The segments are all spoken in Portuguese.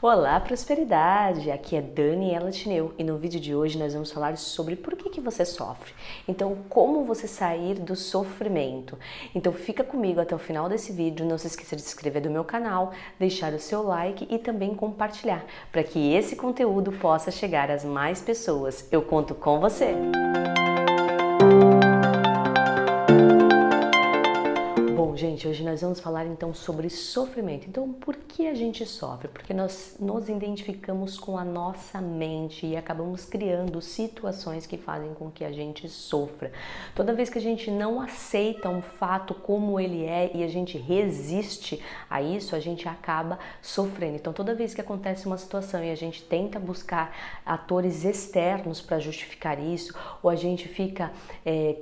Olá, prosperidade! Aqui é Daniela Tineu e no vídeo de hoje nós vamos falar sobre por que você sofre. Então, como você sair do sofrimento. Então, fica comigo até o final desse vídeo. Não se esqueça de se inscrever no meu canal, deixar o seu like e também compartilhar para que esse conteúdo possa chegar às mais pessoas. Eu conto com você! Bom, gente, hoje nós vamos falar então sobre sofrimento. Então, por que a gente sofre? Porque nós nos identificamos com a nossa mente e acabamos criando situações que fazem com que a gente sofra. Toda vez que a gente não aceita um fato como ele é e a gente resiste a isso, a gente acaba sofrendo. Então, toda vez que acontece uma situação e a gente tenta buscar atores externos para justificar isso, ou a gente fica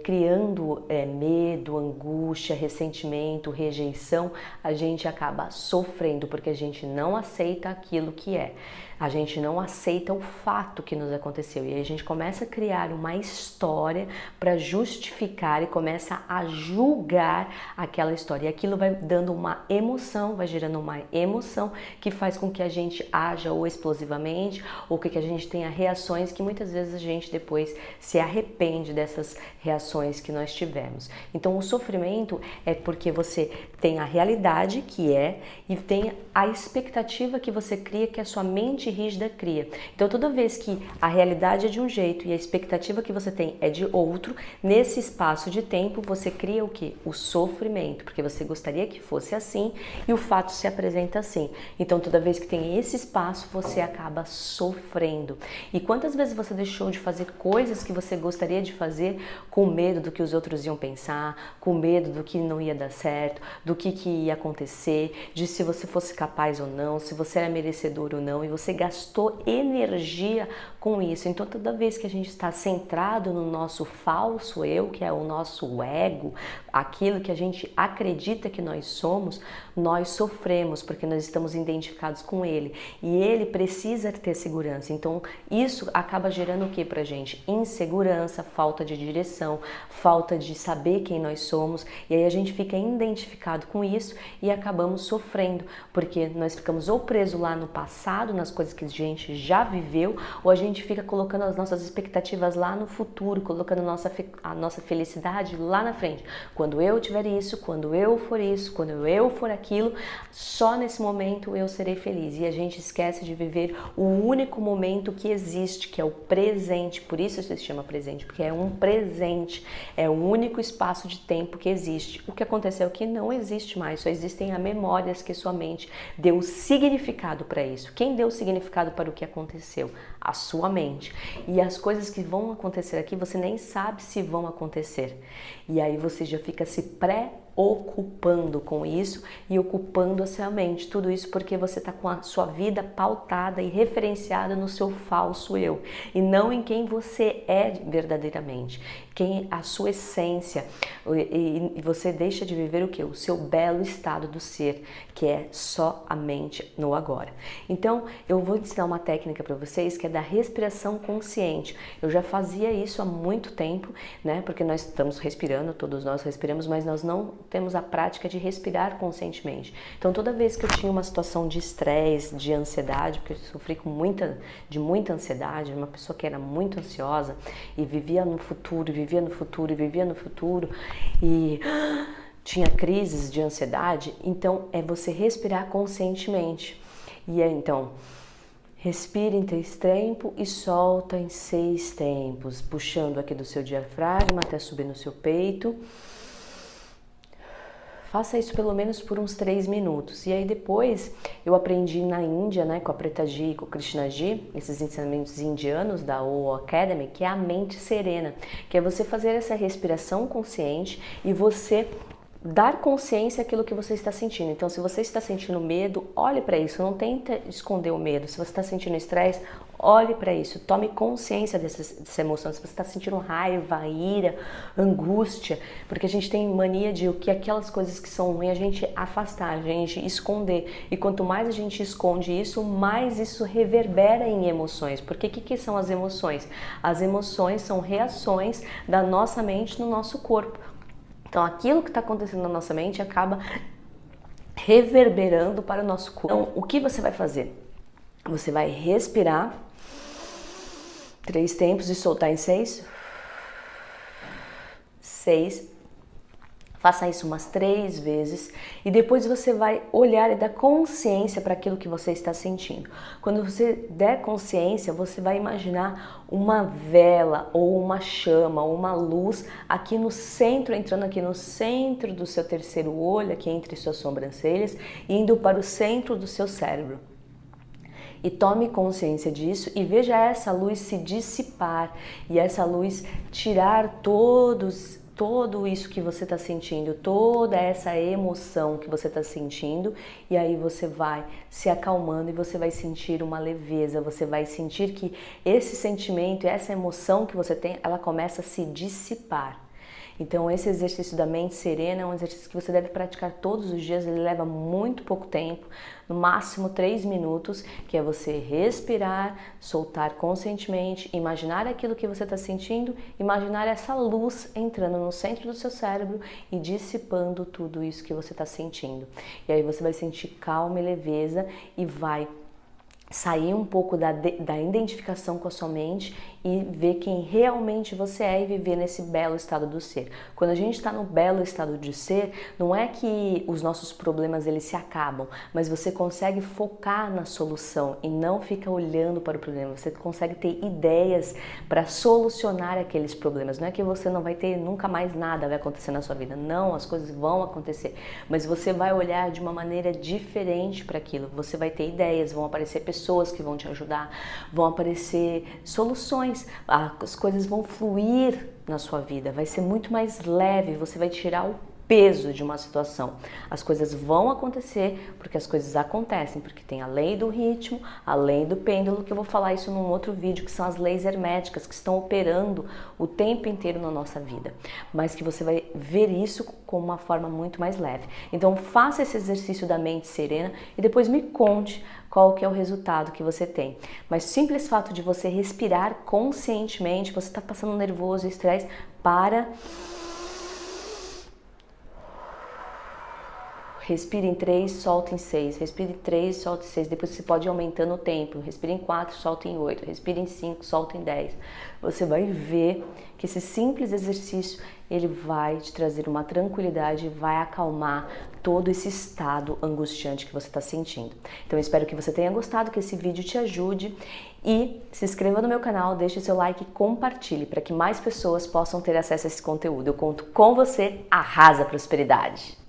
criando medo, angústia, ressentimento, rejeição, a gente acaba sofrendo porque a gente não aceita aquilo que é. A gente não aceita o fato que nos aconteceu e aí a gente começa a criar uma história para justificar e começa a julgar aquela história. E aquilo vai dando uma emoção, vai gerando uma emoção que faz com que a gente haja ou explosivamente ou que a gente tenha reações que muitas vezes a gente depois se arrepende dessas reações que nós tivemos. Então o sofrimento é porque você tem a realidade que é e tem a expectativa que você cria, que a sua mente rígida cria. Então toda vez que a realidade é de um jeito e a expectativa que você tem é de outro, nesse espaço de tempo você cria o que? O sofrimento, porque você gostaria que fosse assim e o fato se apresenta assim. Então toda vez que tem esse espaço você acaba sofrendo. E quantas vezes você deixou de fazer coisas que você gostaria de fazer com medo do que os outros iam pensar, com medo do que não ia dar certo, do que ia acontecer, de se você fosse capaz ou não, se você era merecedor ou não, e você gastou energia com isso. Então toda vez que a gente está centrado no nosso falso eu, que é o nosso ego, aquilo que a gente acredita que nós somos, nós sofremos porque nós estamos identificados com ele e ele precisa ter segurança. Então isso acaba gerando o que pra gente? Insegurança, falta de direção, falta de saber quem nós somos, e aí a gente fica identificado com isso e acabamos sofrendo, porque nós ficamos ou presos lá no passado, nas coisas que a gente já viveu, ou a gente fica colocando as nossas expectativas lá no futuro, colocando a nossa felicidade lá na frente. Quando eu tiver isso, quando eu for isso, quando eu for aquilo, só nesse momento eu serei feliz. E a gente esquece de viver o único momento que existe, que é o presente. Por isso se chama presente, porque é um presente, é o único espaço de tempo que existe. O que aconteceu que não existe mais, só existem as memórias que sua mente deu significado para isso. Quem deu significado para o que aconteceu? A sua mente. E as coisas que vão acontecer aqui, você nem sabe se vão acontecer. E aí você já fica se preocupando com isso e ocupando a sua mente. Tudo isso porque você está com a sua vida pautada e referenciada no seu falso eu e não em quem você é verdadeiramente, quem a sua essência. E você deixa de viver o que? O seu belo estado do ser, que é só a mente no agora. Então eu vou ensinar uma técnica para vocês que é da respiração consciente. Eu já fazia isso há muito tempo, né? Porque nós estamos respirando, todos nós respiramos, mas nós não temos a prática de respirar conscientemente. Então toda vez que eu tinha uma situação de estresse, de ansiedade, porque eu sofri de muita ansiedade, uma pessoa que era muito ansiosa e vivia no futuro, vivia no futuro e vivia no futuro e tinha crises de ansiedade, então é você respirar conscientemente. E então respira em 3 tempos e solta em 6 tempos, puxando aqui do seu diafragma até subir no seu peito. Faça isso pelo menos por uns 3 minutos. E aí depois eu aprendi na Índia, né, com a Preta Ji e com o Krishna Ji, esses ensinamentos indianos da OO Academy, que é a mente serena, que é você fazer essa respiração consciente e você dar consciência àquilo que você está sentindo. Então, se você está sentindo medo, olhe para isso, não tenta esconder o medo. Se você está sentindo estresse, olhe para isso, tome consciência dessa emoção. Se você está sentindo raiva, ira, angústia, porque a gente tem mania de que aquelas coisas que são ruins a gente afastar, a gente esconder. E quanto mais a gente esconde isso, mais isso reverbera em emoções. Porque o que são as emoções? As emoções são reações da nossa mente no nosso corpo. Então, aquilo que está acontecendo na nossa mente acaba reverberando para o nosso corpo. Então, o que você vai fazer? Você vai respirar 3 tempos e soltar em 6. 6. Faça isso umas 3 vezes e depois você vai olhar e dar consciência para aquilo que você está sentindo. Quando você der consciência, você vai imaginar uma vela ou uma chama ou uma luz aqui no centro, entrando aqui no centro do seu terceiro olho, aqui entre suas sobrancelhas, indo para o centro do seu cérebro. E tome consciência disso e veja essa luz se dissipar e essa luz tirar tudo isso que você está sentindo, toda essa emoção que você está sentindo, e aí você vai se acalmando e você vai sentir uma leveza, você vai sentir que esse sentimento, essa emoção que você tem, ela começa a se dissipar. Então esse exercício da mente serena é um exercício que você deve praticar todos os dias, ele leva muito pouco tempo, no máximo 3 minutos, que é você respirar, soltar conscientemente, imaginar aquilo que você está sentindo, imaginar essa luz entrando no centro do seu cérebro e dissipando tudo isso que você está sentindo. E aí você vai sentir calma e leveza e vai sair um pouco da identificação com a sua mente e ver quem realmente você é e viver nesse belo estado do ser. Quando a gente está no belo estado de ser, não é que os nossos problemas eles se acabam, mas você consegue focar na solução e não fica olhando para o problema. Você consegue ter ideias para solucionar aqueles problemas. Não é que você não vai ter nunca mais nada vai acontecer na sua vida. Não, as coisas vão acontecer, mas você vai olhar de uma maneira diferente para aquilo. Você vai ter ideias, vão aparecer pessoas que vão te ajudar, vão aparecer soluções, as coisas vão fluir na sua vida, vai ser muito mais leve, você vai tirar o peso de uma situação. As coisas vão acontecer porque as coisas acontecem, porque tem a lei do ritmo, a lei do pêndulo, que eu vou falar isso num outro vídeo, que são as leis herméticas que estão operando o tempo inteiro na nossa vida, mas que você vai ver isso com uma forma muito mais leve. Então faça esse exercício da mente serena e depois me conte qual que é o resultado que você tem. Mas o simples fato de você respirar conscientemente, você está passando nervoso, estresse, respire em 3, solta em 6, respire em 3, solta em 6, depois você pode ir aumentando o tempo, respire em 4, solta em 8, respire em 5, solta em 10. Você vai ver que esse simples exercício, ele vai te trazer uma tranquilidade, vai acalmar todo esse estado angustiante que você está sentindo. Então eu espero que você tenha gostado, que esse vídeo te ajude e se inscreva no meu canal, deixe seu like e compartilhe para que mais pessoas possam ter acesso a esse conteúdo. Eu conto com você, arrasa a prosperidade!